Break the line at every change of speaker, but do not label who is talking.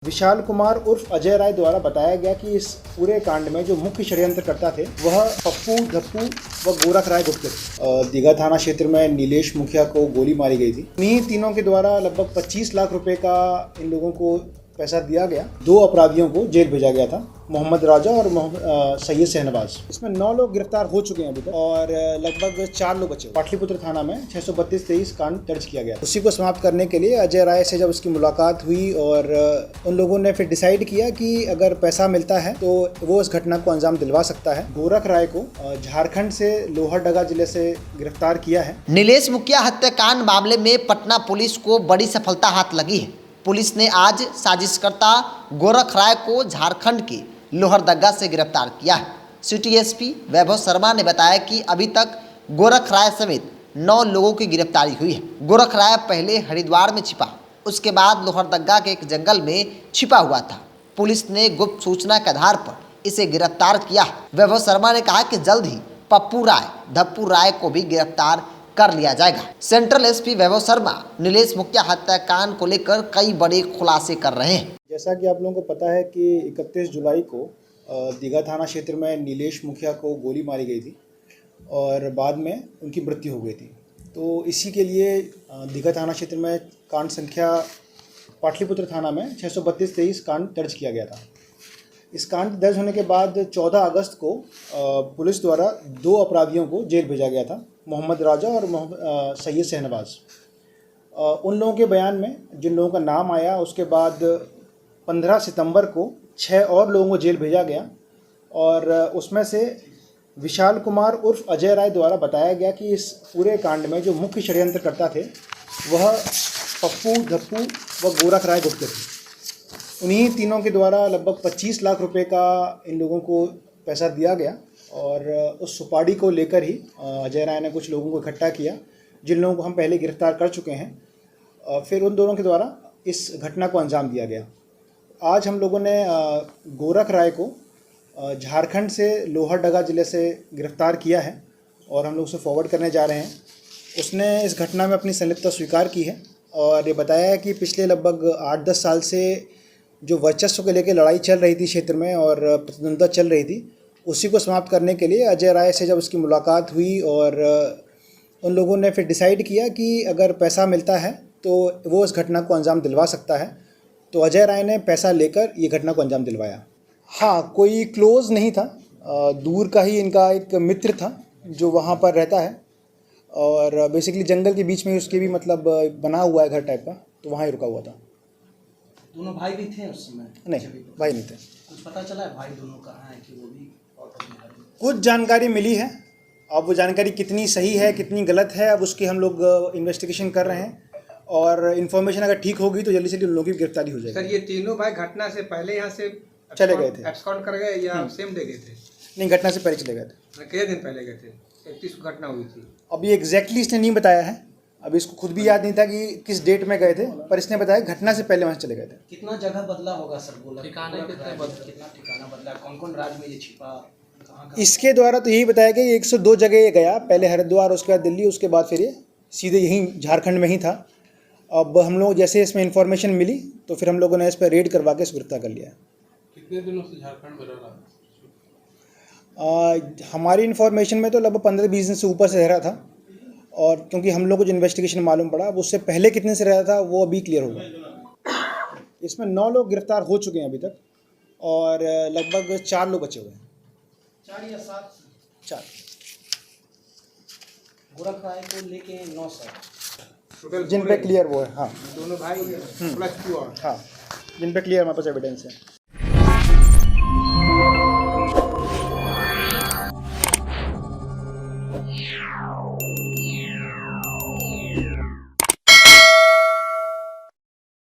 विशाल कुमार उर्फ अजय राय द्वारा बताया गया कि इस पूरे कांड में जो मुख्य षड्यंत्रकर्ता थे वह पप्पू, धप्पू व गोरख राय गुप्त थे। दीघा थाना क्षेत्र में नीलेश मुखिया को गोली मारी गई थी। इन्हीं तीनों के द्वारा लगभग 25 लाख रुपए का इन लोगों को पैसा दिया गया। 2 अपराधियों को जेल भेजा गया था, मोहम्मद राजा और सैयद शहनवाज। इसमें 9 लोग गिरफ्तार हो चुके हैं अभी तक और लगभग 4 लोग बचे। पाटलिपुत्र थाना में 632-23 कांड दर्ज किया गया। उसी को समाप्त करने के लिए अजय राय से जब उसकी मुलाकात हुई और उन लोगों ने फिर डिसाइड किया कि अगर पैसा मिलता है तो वो इस घटना को अंजाम दिलवा सकता है। गोरख राय को झारखंड से लोहरदगा जिले से गिरफ्तार किया है।
नीलेश मुखिया हत्याकांड मामले में पटना पुलिस को बड़ी सफलता हाथ लगी है। पुलिस ने आज साजिशकर्ता गोरख राय को झारखंड के लोहरदगा से गिरफ्तार किया है। सिटी एसपी वैभव शर्मा ने बताया कि अभी तक गोरख राय समेत 9 लोगों की गिरफ्तारी हुई है। गोरख राय पहले हरिद्वार में छिपा, उसके बाद लोहरदगा के एक जंगल में छिपा हुआ था। पुलिस ने गुप्त सूचना के आधार पर इसे गिरफ्तार किया है। वैभव शर्मा ने कहा कि जल्द ही पप्पू राय, धप्पू राय को भी गिरफ्तार कर लिया जाएगा। सेंट्रल एसपी वैभव शर्मा नीलेश मुखिया हत्याकांड को लेकर कई बड़े खुलासे कर रहे हैं।
जैसा कि आप लोगों को पता है कि 31 जुलाई को दीघा थाना क्षेत्र में नीलेश मुखिया को गोली मारी गई थी और बाद में उनकी मृत्यु हो गई थी। तो इसी के लिए दीघा थाना क्षेत्र में कांड संख्या पाटलिपुत्र थाना में 632-23 कांड दर्ज किया गया था। इस कांड दर्ज होने के बाद 14 अगस्त को पुलिस द्वारा 2 अपराधियों को जेल भेजा गया था, मोहम्मद राजा और सैयद शहनवाज। उन लोगों के बयान में जिन लोगों का नाम आया, उसके बाद 15 सितंबर को 6 और लोगों को जेल भेजा गया और उसमें से विशाल कुमार उर्फ अजय राय द्वारा बताया गया कि इस पूरे कांड में जो मुख्य षड्यंत्रकर्ता थे वह पप्पू, धप्पू व गोरख राय गुप्त थे। उन्हीं तीनों के द्वारा लगभग 25 लाख रुपए का इन लोगों को पैसा दिया गया और उस सुपारी को लेकर ही अजय राय ने कुछ लोगों को इकट्ठा किया, जिन लोगों को हम पहले गिरफ्तार कर चुके हैं। फिर उन दोनों के द्वारा इस घटना को अंजाम दिया गया। आज हम लोगों ने गोरख राय को झारखंड से लोहरदगा जिले से गिरफ्तार किया है और हम लोग उसे फॉरवर्ड करने जा रहे हैं। उसने इस घटना में अपनी संलिप्तता स्वीकार की है और ये बताया है कि पिछले लगभग 8-10 साल से जो वर्चस्व को लेकर लड़ाई चल रही थी क्षेत्र में और प्रतिद्वंद्विता चल रही थी, उसी को समाप्त करने के लिए अजय राय से जब उसकी मुलाकात हुई और उन लोगों ने फिर डिसाइड किया कि अगर पैसा मिलता है तो वो इस घटना को अंजाम दिलवा सकता है। तो अजय राय ने पैसा लेकर ये घटना को अंजाम दिलवाया। हाँ, कोई क्लोज नहीं था, दूर का ही इनका एक मित्र था जो वहाँ पर रहता है और बेसिकली जंगल के बीच में उसके भी मतलब बना हुआ है घर टाइप का, तो वहाँ ही रुका हुआ था।
दोनों भाई भी थे उस समय?
नहीं, भाई नहीं थे।
कुछ पता चला है भाई दोनों कहाँ हैं कि वो भी?
कुछ जानकारी मिली है, अब वो जानकारी कितनी सही है कितनी गलत है अब उसकी हम लोग इन्वेस्टिगेशन कर रहे हैं और इन्फॉर्मेशन अगर ठीक होगी तो जल्दी से उन लोगों की गिरफ्तारी हो जाएगी।
सर, ये तीनों भाई घटना से पहले यहाँ से
चले गए थे,
एब्सकॉन्ड कर गए या सेम डे गए थे?
नहीं, घटना से पहले चले गए थे।
कितने दिन पहले गए थे? 31 को घटना हुई थी।
अभी एग्जैक्टली इसने नहीं बताया है, अभी इसको खुद भी याद नहीं था कि किस डेट में गए थे, पर इसने बताया घटना से पहले वहाँ चले गए थे।
कितना जगह बदला होगा सर? बोला ठिकाना बदला, कौन कौन राज्य में ये छिपा?
इसके द्वारा तो यही बताया कि 102 जगह ये गया, पहले हरिद्वार, उसके बाद दिल्ली, उसके बाद फिर ये सीधे यहीं झारखंड में ही था। अब हम लोग जैसे इसमें इन्फॉर्मेशन मिली तो फिर हम लोगों ने इस पर रेड करवा के गिरफ्तार कर लिया।
कितने दिनों से झारखंड में रह रहा?
हमारी इन्फॉर्मेशन में तो लगभग 15-20 दिन से ऊपर से रह रहा था और क्योंकि हम लोग को जो इन्वेस्टिगेशन मालूम पड़ा उससे पहले कितने से रहा था वो अभी क्लियर होगा। इसमें 9 लोग गिरफ्तार हो चुके हैं अभी तक और लगभग 4 लोग बचे हुए हैं।
4 या 7?
4।
गोरख राय को लेके 9 सर
जिन पे क्लियर वो है। हाँ,
दोनों भाई प्लस 2 और
हाँ, जिन पे क्लियर हमारे पास एविडेंस है।